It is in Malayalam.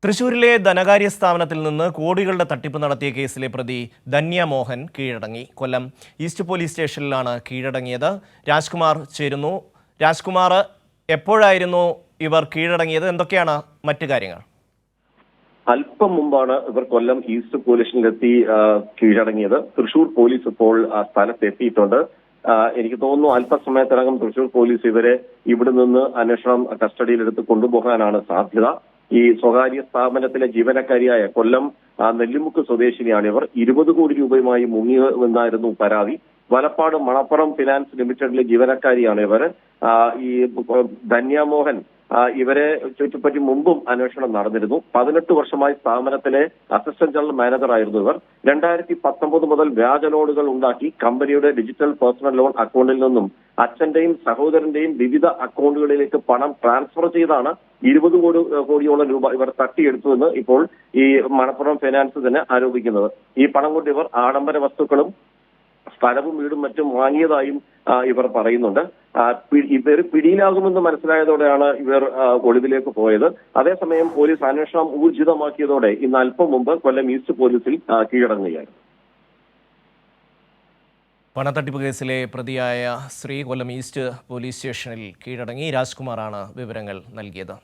തൃശൂരിലെ ധനകാര്യ സ്ഥാപനത്തിൽ നിന്ന് കോടികളുടെ തട്ടിപ്പ് നടത്തിയ കേസിലെ പ്രതി ധന്യ മോഹൻ കീഴടങ്ങി. കൊല്ലം ഈസ്റ്റ് പോലീസ് സ്റ്റേഷനിലാണ് കീഴടങ്ങിയത്. രാജ്കുമാർ ചേരുന്നു. രാജ്കുമാർ, എപ്പോഴായിരുന്നു ഇവർ കീഴടങ്ങിയത്? എന്തൊക്കെയാണ് മറ്റു കാര്യങ്ങൾ? അല്പം മുമ്പാണ് ഇവർ കൊല്ലം ഈസ്റ്റ് പോലീസിലെത്തി കീഴടങ്ങിയത്. തൃശൂർ പോലീസ് ഇപ്പോൾ സ്ഥലത്തെത്തിയിട്ടുണ്ട്. എനിക്ക് തോന്നുന്നു അല്പസമയത്തിനകം തൃശൂർ പോലീസ് ഇവരെ ഇവിടെ നിന്ന് അന്വേഷണം കസ്റ്റഡിയിലെടുത്ത് കൊണ്ടുപോകാനാണ് സാധ്യത. ഈ സ്വകാര്യ സ്ഥാപനത്തിലെ ജീവനക്കാരിയായ കൊല്ലം നെല്ലിമുക്ക് സ്വദേശിനിയാണ് ഇവർ. 20 കോടി രൂപയുമായി മുങ്ങിയെന്നായിരുന്നു പരാതി. വലപ്പാട് മണപ്പുറം ഫിനാൻസ് ലിമിറ്റഡിലെ ജീവനക്കാരിയാണ് ഇവർ. ഈ ധന്യ മോഹൻ ഇവരെ ചുറ്റിപ്പറ്റി മുമ്പും അന്വേഷണം നടന്നിരുന്നു. 18 വർഷമായി സ്ഥാപനത്തിലെ അസിസ്റ്റന്റ് ജനറൽ മാനേജർ ആയിരുന്നു ഇവർ. 2019 മുതൽ വ്യാജ ലോണുകൾ ഉണ്ടാക്കി കമ്പനിയുടെ ഡിജിറ്റൽ പേഴ്സണൽ ലോൺ അക്കൗണ്ടിൽ നിന്നും അച്ഛന്റെയും സഹോദരന്റെയും വിവിധ അക്കൗണ്ടുകളിലേക്ക് പണം ട്രാൻസ്ഫർ ചെയ്താണ് 20 കോടിയോളം രൂപ ഇവർ തട്ടിയെടുത്തുവെന്ന് ഇപ്പോൾ ഈ മണപ്പുറം ഫിനാൻസ് തന്നെ ആരോപിക്കുന്നത്. ഈ പണം കൊണ്ട് ഇവർ ആഡംബര വസ്തുക്കളും സ്ഥലവും വീടും മറ്റും വാങ്ങിയതായും ഇവർ പറയുന്നുണ്ട്. ഇവർ പിടിയിലാകുമെന്ന് മനസ്സിലായതോടെയാണ് ഇവർ ഒളിവിലേക്ക് പോയത്. അതേസമയം പോലീസ് അന്വേഷണം ഊർജിതമാക്കിയതോടെ ഇന്ന് അല്പം മുമ്പ് കൊല്ലം ഈസ്റ്റ് പോലീസിൽ കീഴടങ്ങുകയായിരുന്നു. പണത്തട്ടിപ്പ് കേസിലെ പ്രതിയായ കൊല്ലം ഈസ്റ്റ് പോലീസ് സ്റ്റേഷനിൽ കീഴടങ്ങി. രാജ്കുമാറാണ് വിവരങ്ങൾ നൽകിയത്.